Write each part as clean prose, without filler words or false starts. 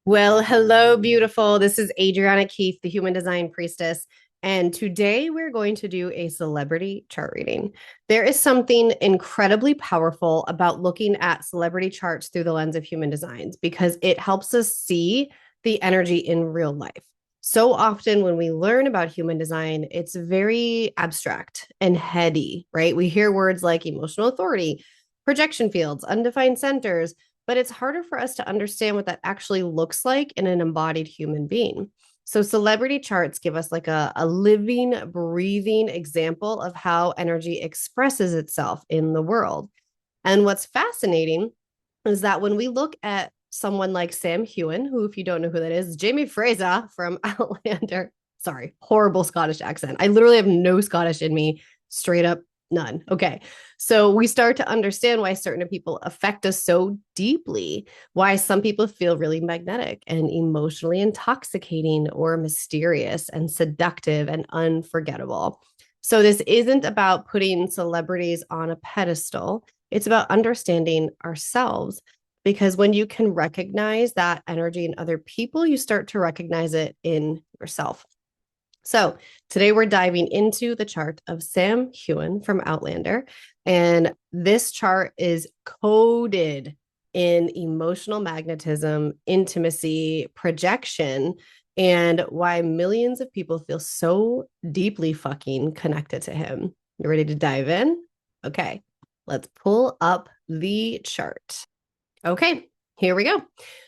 Well, hello, beautiful. This is Adriana Keith, the Human Design Priestess. And today we're going to do a celebrity chart reading. There is something incredibly powerful about looking at celebrity charts through the lens of human designs because it helps us see the energy in real life. So often when we learn about human design, it's very abstract and heady, right? We hear words like emotional authority, projection fields, undefined centers, but it's harder for us to understand what that actually looks like in an embodied human being. So, celebrity charts give us like a living, breathing example of how energy expresses itself in the world. And what's fascinating is that when we look at someone like Sam Heughan, who, if you don't know who that is Jamie Fraser from Outlander. Sorry, horrible Scottish accent. I literally have no Scottish in me, straight up none. Okay. So we start to understand why certain people affect us so deeply, why some people feel really magnetic and emotionally intoxicating or mysterious and seductive and unforgettable. So this isn't about putting celebrities on a pedestal. It's about understanding ourselves because when you can recognize that energy in other people, you start to recognize it in yourself. So today we're diving into the chart of Sam Heughan from Outlander. And this chart is coded in emotional magnetism, intimacy, projection, and why millions of people feel so deeply fucking connected to him. You ready to dive in? Okay, let's pull up the chart. Okay, here we go.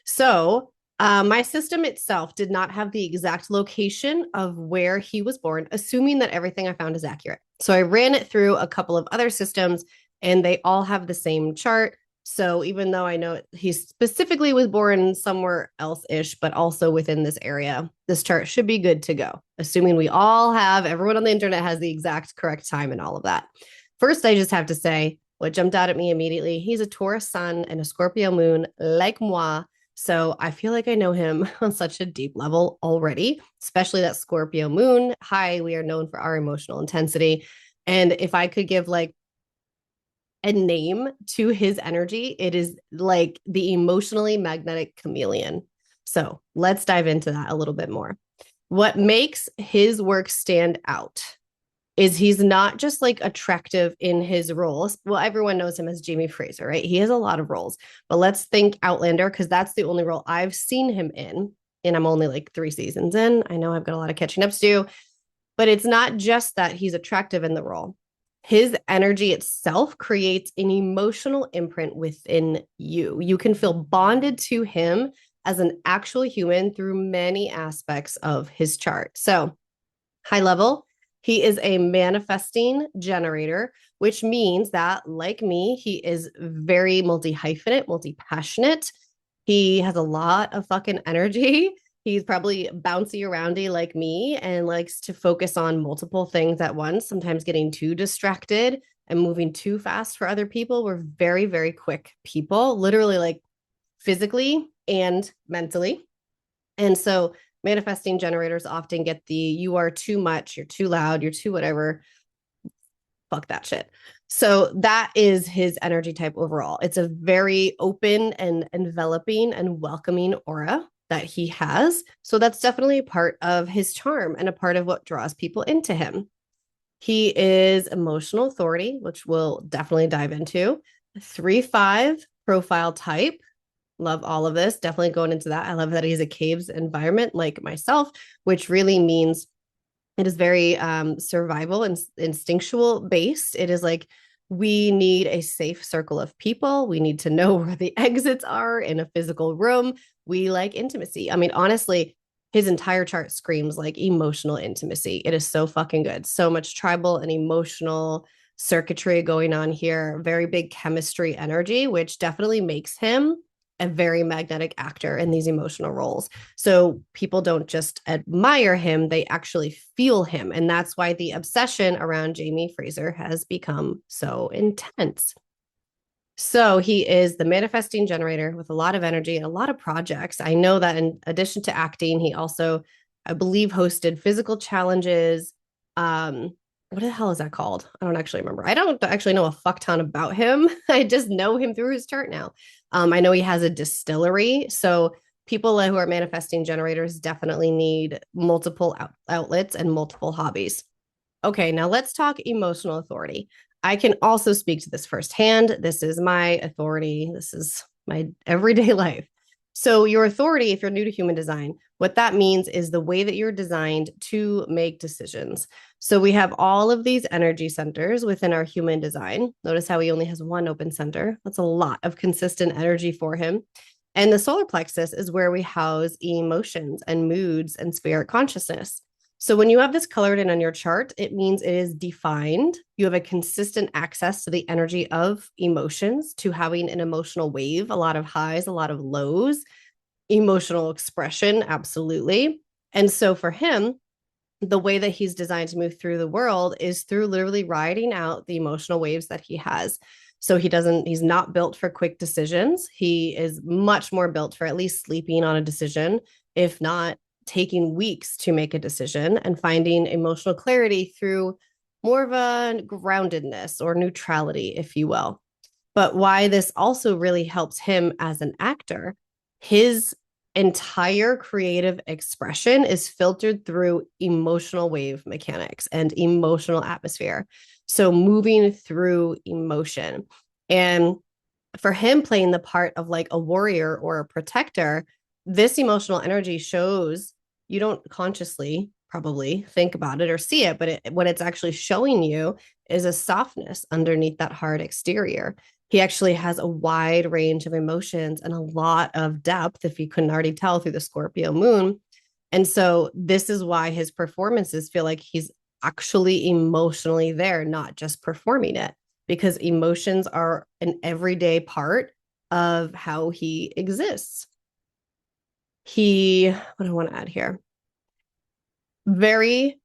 So, my system itself did not have the exact location of where he was born, assuming that everything I found is accurate. So, I ran it through a couple of other systems and they all have the same chart. So, even though I know he specifically was born somewhere else ish, but also within this area, this chart should be good to go, assuming we all have, everyone on the internet has the exact correct time and all of that. First, I just have to say, what jumped out at me immediately, he's a Taurus sun and a Scorpio moon, like moi. So I feel like I know him on such a deep level already, especially that Scorpio moon. Hi, we are known for our emotional intensity. And if I could give like a name to his energy, it is like the emotionally magnetic chameleon. So let's dive into that a little bit more. What makes his work stand out is he's not just like attractive in his roles. Well, everyone knows him as Jamie Fraser, right? He has a lot of roles, but let's think Outlander because that's the only role I've seen him in. And I'm only like 3 seasons in. I know I've got a lot of catching up to do, but it's not just that he's attractive in the role. His energy itself creates an emotional imprint within you. You can feel bonded to him as an actual human through many aspects of his chart. So, high level, he is a manifesting generator, which means that, like me, he is very multi hyphenate, multi passionate. He has a lot of fucking energy. He's probably bouncy aroundy like me and likes to focus on multiple things at once, sometimes getting too distracted and moving too fast for other people. We're very, very quick people, literally, like physically and mentally. And so manifesting generators often get the you are too much, you're too loud, you're too whatever. Fuck that shit. So that is his energy type overall. It's a very open and enveloping and welcoming aura that he has. So that's definitely a part of his charm and a part of what draws people into him. He is emotional authority, which we'll definitely dive into. 3-5 profile type. Love all of this. Definitely going into that. I love that he's a caves environment like myself, which really means it is very survival and instinctual based. It is like we need a safe circle of people. We need to know where the exits are in a physical room. We like intimacy. I mean, honestly, his entire chart screams like emotional intimacy. It is so fucking good. So much tribal and emotional circuitry going on here. Very big chemistry energy, which definitely makes him a very magnetic actor in these emotional roles. So people don't just admire him, they actually feel him. And that's why the obsession around Jamie Fraser has become so intense. So he is the manifesting generator with a lot of energy and a lot of projects. I know that in addition to acting, he also, I believe, hosted physical challenges. What the hell is that called? I don't actually remember. I don't actually know a fuck ton about him. I just know him through his chart now. I know he has a distillery. So People who are manifesting generators definitely need multiple outlets and multiple hobbies. Okay, now let's talk emotional authority. I can also speak to this firsthand. This is my authority. This is my everyday life. So, your authority, if you're new to human design, what that means is the way that you're designed to make decisions. So, we have all of these energy centers within our human design. Notice how he only has one open center. That's a lot of consistent energy for him. And the solar plexus is where we house emotions and moods and spirit consciousness. So when you have this colored in on your chart, it means it is defined. You have a consistent access to the energy of emotions, to having an emotional wave, a lot of highs, a lot of lows, emotional expression, absolutely. And so for him, the way that he's designed to move through the world is through literally riding out the emotional waves that he has. So he's not built for quick decisions. He is much more built for at least sleeping on a decision, if not taking weeks to make a decision, and finding emotional clarity through more of a groundedness or neutrality, if you will. But why this also really helps him as an actor, his entire creative expression is filtered through emotional wave mechanics and emotional atmosphere. So moving through emotion. And for him playing the part of like a warrior or a protector, this emotional energy shows you don't consciously probably think about it or see it, but what it's actually showing you is a softness underneath that hard exterior. He actually has a wide range of emotions and a lot of depth, if you couldn't already tell through the Scorpio moon. And so this is why his performances feel like he's actually emotionally there, not just performing it, because emotions are an everyday part of how he exists. What do I want to add here? Very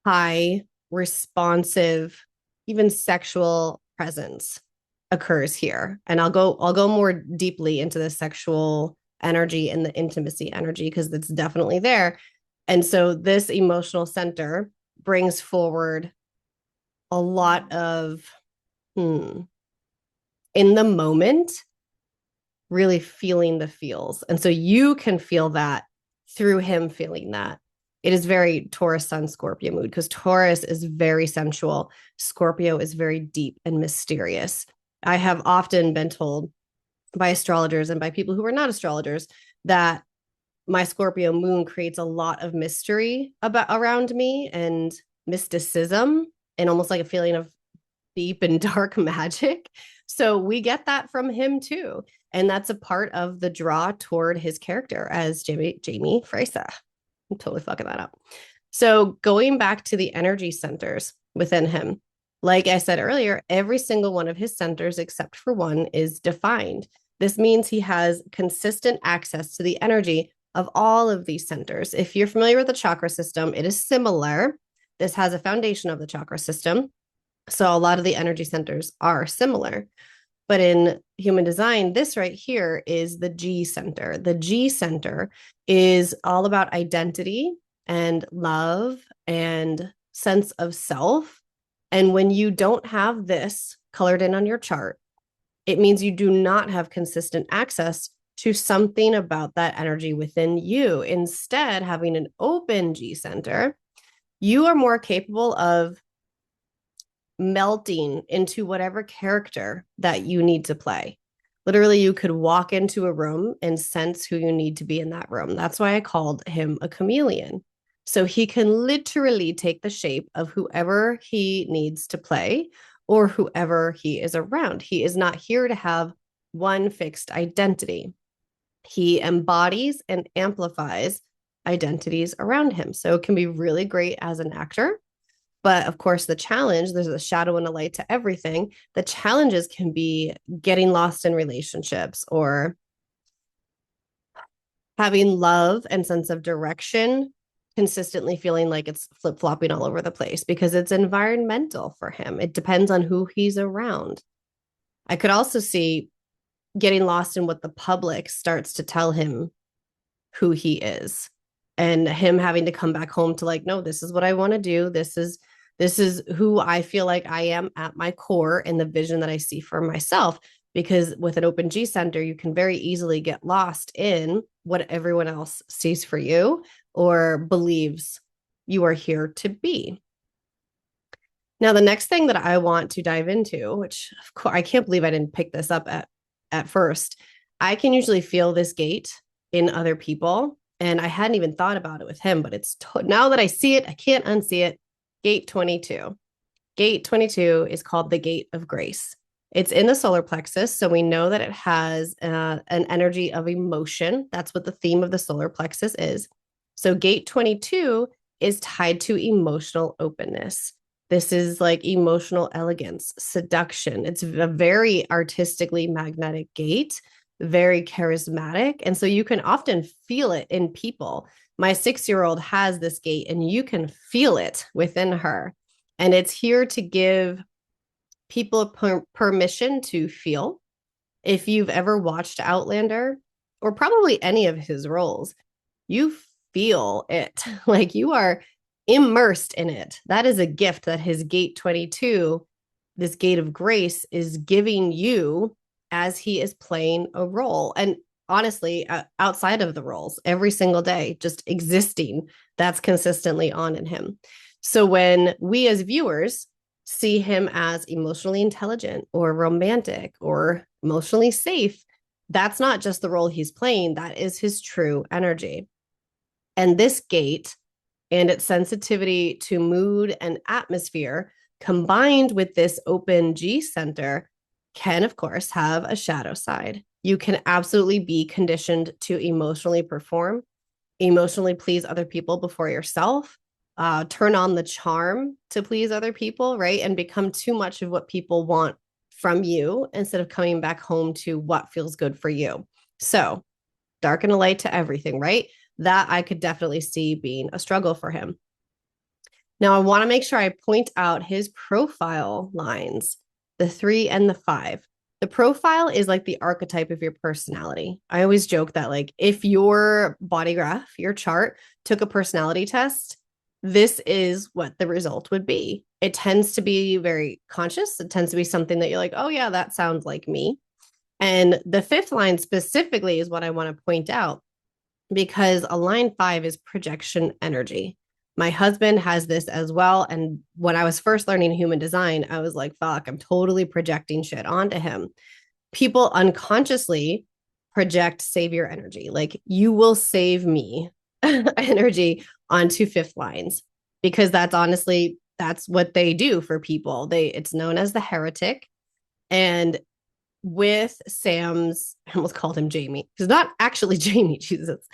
high, responsive, even sexual presence occurs here. And I'll go more deeply into the sexual energy and the intimacy energy because it's definitely there. And so this emotional center brings forward a lot of in the moment, really feeling the feels. And so you can feel that through him feeling that. It is very Taurus Sun Scorpio mood because Taurus is very sensual. Scorpio is very deep and mysterious. I have often been told by astrologers and by people who are not astrologers that my Scorpio moon creates a lot of mystery around me and mysticism and almost like a feeling of deep and dark magic. So we get that from him too. And that's a part of the draw toward his character as Jamie Fraser. I'm totally fucking that up. So going back to the energy centers within him, like I said earlier, every single one of his centers, except for one, is defined. This means he has consistent access to the energy of all of these centers. If you're familiar with the chakra system, it is similar. This has a foundation of the chakra system. So a lot of the energy centers are similar. But in human design, this right here is the G center. The G center is all about identity and love and sense of self. And when you don't have this colored in on your chart, it means you do not have consistent access to something about that energy within you. Instead, having an open G center, you are more capable of melting into whatever character that you need to play. Literally, you could walk into a room and sense who you need to be in that room. That's why I called him a chameleon. So he can literally take the shape of whoever he needs to play or whoever he is around. He is not here to have one fixed identity. He embodies and amplifies identities around him. So it can be really great as an actor. But of course, the challenge, there's a shadow and a light to everything. The challenges can be getting lost in relationships or having love and sense of direction, consistently feeling like it's flip flopping all over the place because it's environmental for him. It depends on who he's around. I could also see getting lost in what the public starts to tell him who he is and him having to come back home to like, no, this is what I want to do. This is who I feel like I am at my core and the vision that I see for myself. because with an open G center, you can very easily get lost in what everyone else sees for you or believes you are here to be. Now, the next thing that I want to dive into, which of course I can't believe I didn't pick this up at first, I can usually feel this gate in other people. And I hadn't even thought about it with him, but now that I see it, I can't unsee it. Gate 22. Gate 22 is called the Gate of Grace. It's in the solar plexus, so we know that it has an energy of emotion. That's what the theme of the solar plexus is. So gate 22 is tied to emotional openness. This is like emotional elegance, seduction. It's a very artistically magnetic gate, very charismatic. And so you can often feel it in people. My 6-year-old has this gate, and you can feel it within her. And it's here to give people permission to feel. If you've ever watched Outlander, or probably any of his roles, you feel it. Like you are immersed in it. That is a gift that his gate 22, this gate of grace, is giving you as he is playing a role. And honestly, outside of the roles, every single day, just existing, that's consistently on in him. So when we as viewers see him as emotionally intelligent or romantic or emotionally safe, that's not just the role he's playing, that is his true energy. And this gate and its sensitivity to mood and atmosphere, combined with this open G center, can, of course, have a shadow side. You can absolutely be conditioned to emotionally perform, emotionally please other people before yourself, turn on the charm to please other people, right? And become too much of what people want from you instead of coming back home to what feels good for you. So, dark and a light to everything, right? That I could definitely see being a struggle for him. Now, I want to make sure I point out his profile lines, the 3 and the 5. The profile is like the archetype of your personality. I always joke that, like, if your body graph, your chart, took a personality test, this is what the result would be. It tends to be very conscious. It tends to be something that you're like, oh, yeah, that sounds like me. And the 5th line specifically is what I want to point out, because a line 5 is projection energy. My husband has this as well. And when I was first learning human design, I was like, fuck, I'm totally projecting shit onto him. People unconsciously project savior energy, like you will save me energy onto 5th lines, because that's what they do for people. It's known as the heretic. And with Sam's, I almost called him Jamie. He's not actually Jamie, Jesus.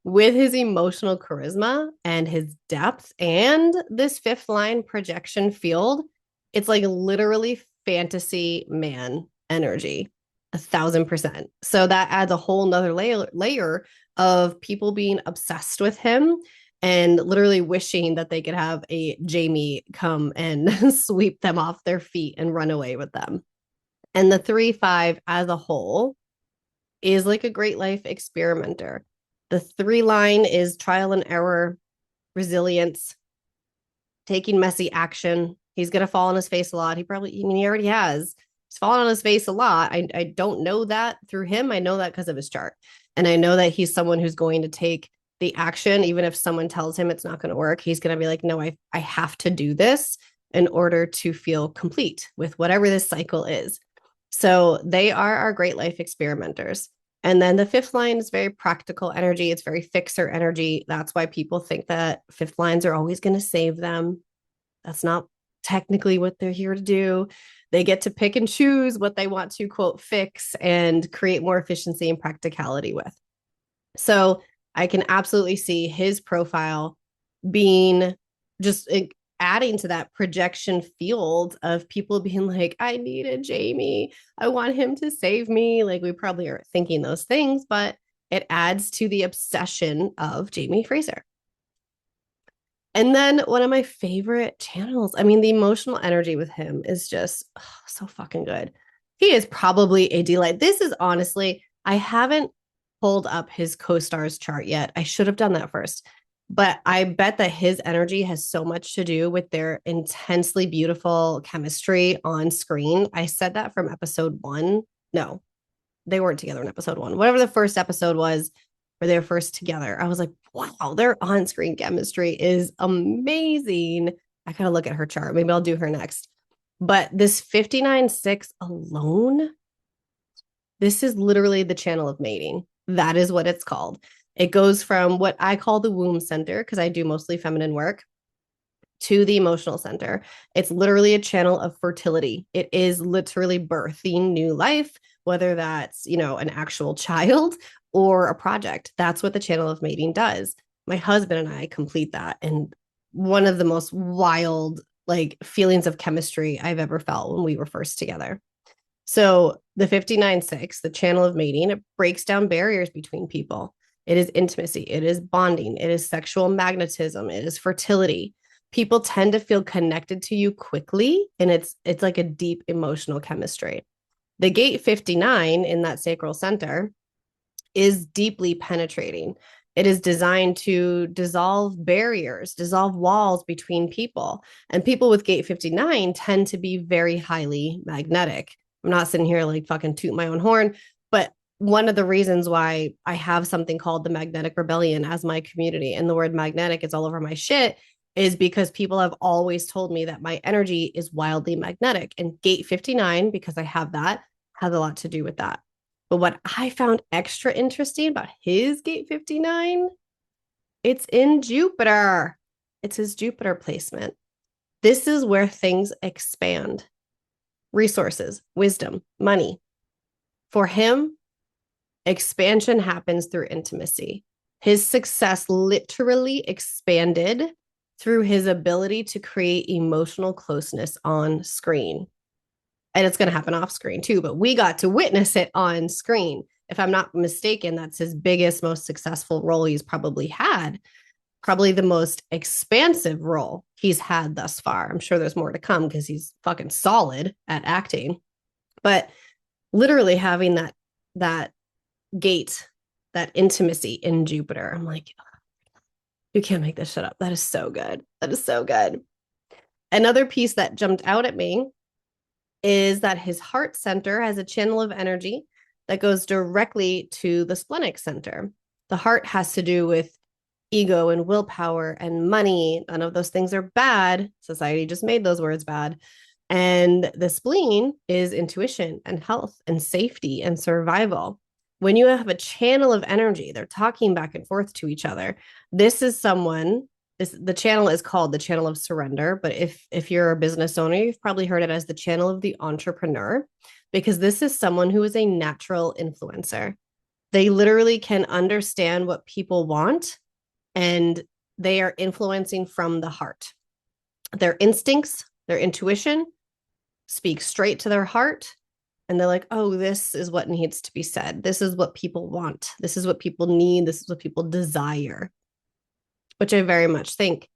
With his emotional charisma and his depth and this 5th line projection field, it's like literally fantasy man energy, 1,000%. So that adds a whole nother layer of people being obsessed with him and literally wishing that they could have a Jamie come and sweep them off their feet and run away with them. And the 3-5 as a whole is like a great life experimenter. The 3 line is trial and error, resilience, taking messy action. He's going to fall on his face a lot. He already has. He's fallen on his face a lot. I don't know that through him. I know that because of his chart. And I know that he's someone who's going to take the action, even if someone tells him it's not going to work. He's going to be like, no, I have to do this in order to feel complete with whatever this cycle is. So they are our great life experimenters. And then the 5th line is very practical energy. It's very fixer energy. That's why people think that 5th lines are always going to save them. That's not technically what they're here to do. They get to pick and choose what they want to, quote, fix and create more efficiency and practicality with. So I can absolutely see his profile being just adding to that projection field of people being like, I need a Jamie. I want him to save me. Like, we probably aren't thinking those things, but it adds to the obsession of Jamie Fraser. And then one of my favorite channels, I mean, the emotional energy with him is just so fucking good. He is probably a delight. This is honestly, I haven't pulled up his co-stars chart yet. I should have done that first. But I bet that his energy has so much to do with their intensely beautiful chemistry on screen. I said that from episode 1. No, they weren't together in episode one. Whatever the first episode was, where they were first together, I was like, wow, their on-screen chemistry is amazing. I gotta look at her chart. Maybe I'll do her next. But this 59-6 alone, this is literally the channel of mating. That is what it's called. It goes from what I call the womb center, because I do mostly feminine work, to the emotional center. It's literally a channel of fertility. It is literally birthing new life, whether that's, an actual child or a project. That's what the channel of mating does. My husband and I complete that. And one of the most wild, like, feelings of chemistry I've ever felt when we were first together. So the 59-6, the channel of mating, it breaks down barriers between people. It is intimacy, it is bonding, it is sexual magnetism, it is fertility. People tend to feel connected to you quickly, and it's like a deep emotional chemistry. The gate 59 in that sacral center is deeply penetrating. It is designed to dissolve barriers, dissolve walls between people. And people with gate 59 tend to be very highly magnetic. I'm not sitting here like fucking toot my own horn, but one of the reasons why I have something called the Magnetic Rebellion as my community, and the word magnetic is all over my shit, is because people have always told me that my energy is wildly magnetic. And gate 59, because I have that, has a lot to do with that. But what I found extra interesting about his gate 59, it's in Jupiter. It's his Jupiter placement. This is where things expand. Resources, wisdom, money. For him, expansion happens through intimacy. His success literally expanded through his ability to create emotional closeness on screen. And it's going to happen off screen too, but we got to witness it on screen. If I'm not mistaken, that's his biggest, most successful role he's probably had. Probably the most expansive role he's had thus far. I'm sure there's more to come because he's fucking solid at acting. But literally having that gate, that intimacy in Jupiter, I'm like, you can't make this shit up. That is so good. That is so good. Another piece that jumped out at me is that his heart center has a channel of energy that goes directly to the splenic center. The heart has to do with ego and willpower and money. None of those things are bad. Society just made those words bad. And the spleen is intuition and health and safety and survival. When you have a channel of energy, they're talking back and forth to each other. This is someone, the channel is called the channel of surrender, but if you're a business owner, you've probably heard it as the channel of the entrepreneur, because this is someone who is a natural influencer. They literally can understand what people want, and they are influencing from the heart. Their instincts, their intuition speak straight to their heart, and they're like, oh, this is what needs to be said. This is what people want. This is what people need. This is what people desire, which I very much think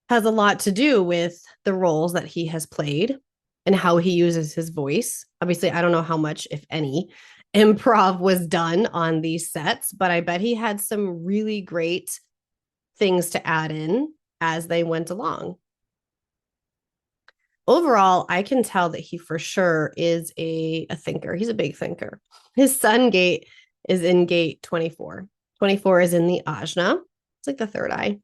has a lot to do with the roles that he has played and how he uses his voice. Obviously, I don't know how much, if any, improv was done on these sets, but I bet he had some really great things to add in as they went along. Overall, I can tell that he for sure is a thinker. He's a big thinker. His sun gate is in gate 24. 24 is in the ajna. It's like the third eye.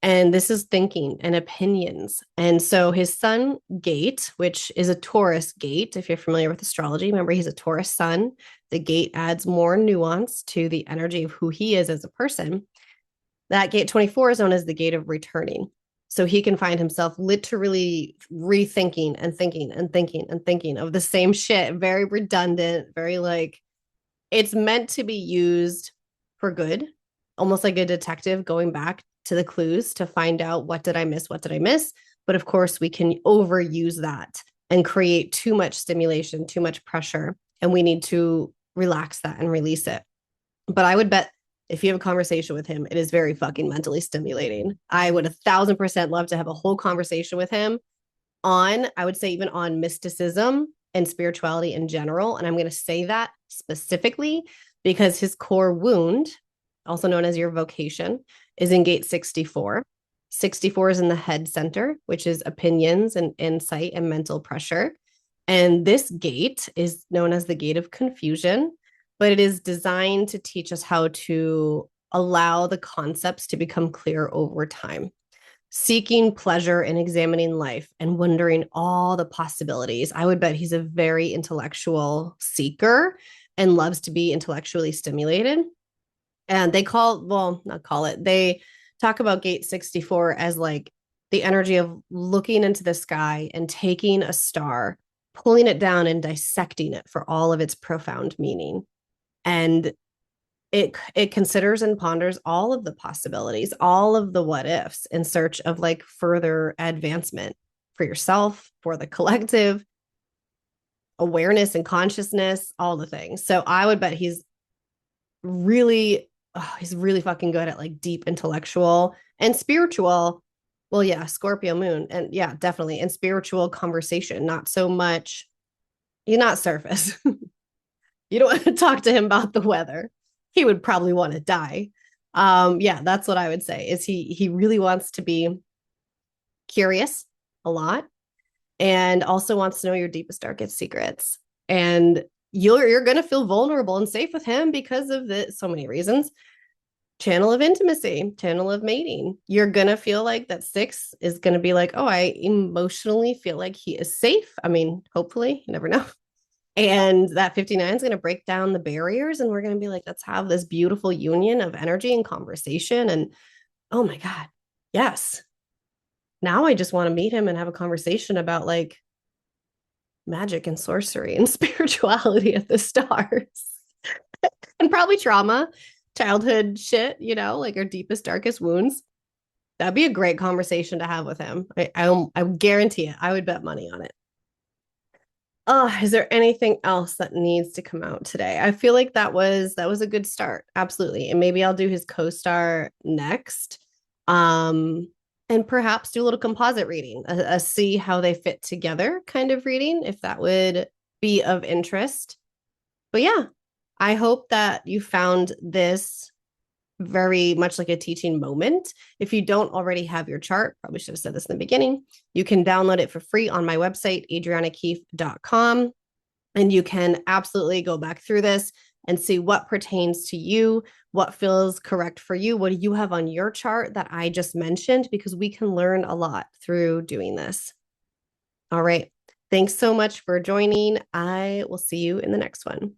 And this is thinking and opinions. And so his sun gate, which is a Taurus gate, if you're familiar with astrology, remember he's a Taurus sun. The gate adds more nuance to the energy of who he is as a person. That gate 24 is known as the gate of returning. So he can find himself literally rethinking and thinking and thinking and thinking of the same shit, very redundant, very like, it's meant to be used for good, almost like a detective going back to the clues to find out what did I miss, what did I miss. But of course, we can overuse that and create too much stimulation, too much pressure, and we need to relax that and release it. But I would bet if you have a conversation with him, it is very fucking mentally stimulating. I would 1,000% love to have a whole conversation with him on, I would say even on mysticism and spirituality in general. And I'm going to say that specifically because his core wound, also known as your vocation, is in gate 64. 64 is in the head center, which is opinions and insight and mental pressure. And this gate is known as the gate of confusion, but it is designed to teach us how to allow the concepts to become clear over time, seeking pleasure and examining life and wondering all the possibilities. I would bet he's a very intellectual seeker and loves to be intellectually stimulated. And they call, well, not call it, they talk about gate 64 as like the energy of looking into the sky and taking a star, pulling it down and dissecting it for all of its profound meaning. And it considers and ponders all of the possibilities, all of the what ifs in search of like further advancement for yourself, for the collective, awareness and consciousness, all the things. So I would bet really he's really fucking good at like deep intellectual and spiritual. Well, yeah, Scorpio moon. And yeah, definitely. And spiritual conversation, not so much, you're not surface. You don't want to talk to him about the weather. He would probably want to die. Yeah, that's what I would say. Is he really wants to be curious a lot and also wants to know your deepest, darkest secrets. And you're gonna feel vulnerable and safe with him because of so many reasons. Channel of intimacy, channel of mating. You're gonna feel like that 6 is gonna be like, oh, I emotionally feel like he is safe. I mean, hopefully, you never know. And that 59 is going to break down the barriers. And we're going to be like, let's have this beautiful union of energy and conversation. And oh my God, yes. Now I just want to meet him and have a conversation about like magic and sorcery and spirituality of the stars and probably trauma, childhood shit, like our deepest, darkest wounds. That'd be a great conversation to have with him. I guarantee it. I would bet money on it. Oh, is there anything else that needs to come out today? I feel like that was a good start. Absolutely. And maybe I'll do his co-star next. And perhaps do a little composite reading, a see how they fit together kind of reading, if that would be of interest. But yeah, I hope that you found this very much like a teaching moment. If you don't already have your chart, probably should have said this in the beginning, you can download it for free on my website, adrianakeefe.com. And you can absolutely go back through this and see what pertains to you, what feels correct for you, what do you have on your chart that I just mentioned, because we can learn a lot through doing this. All right. Thanks so much for joining. I will see you in the next one.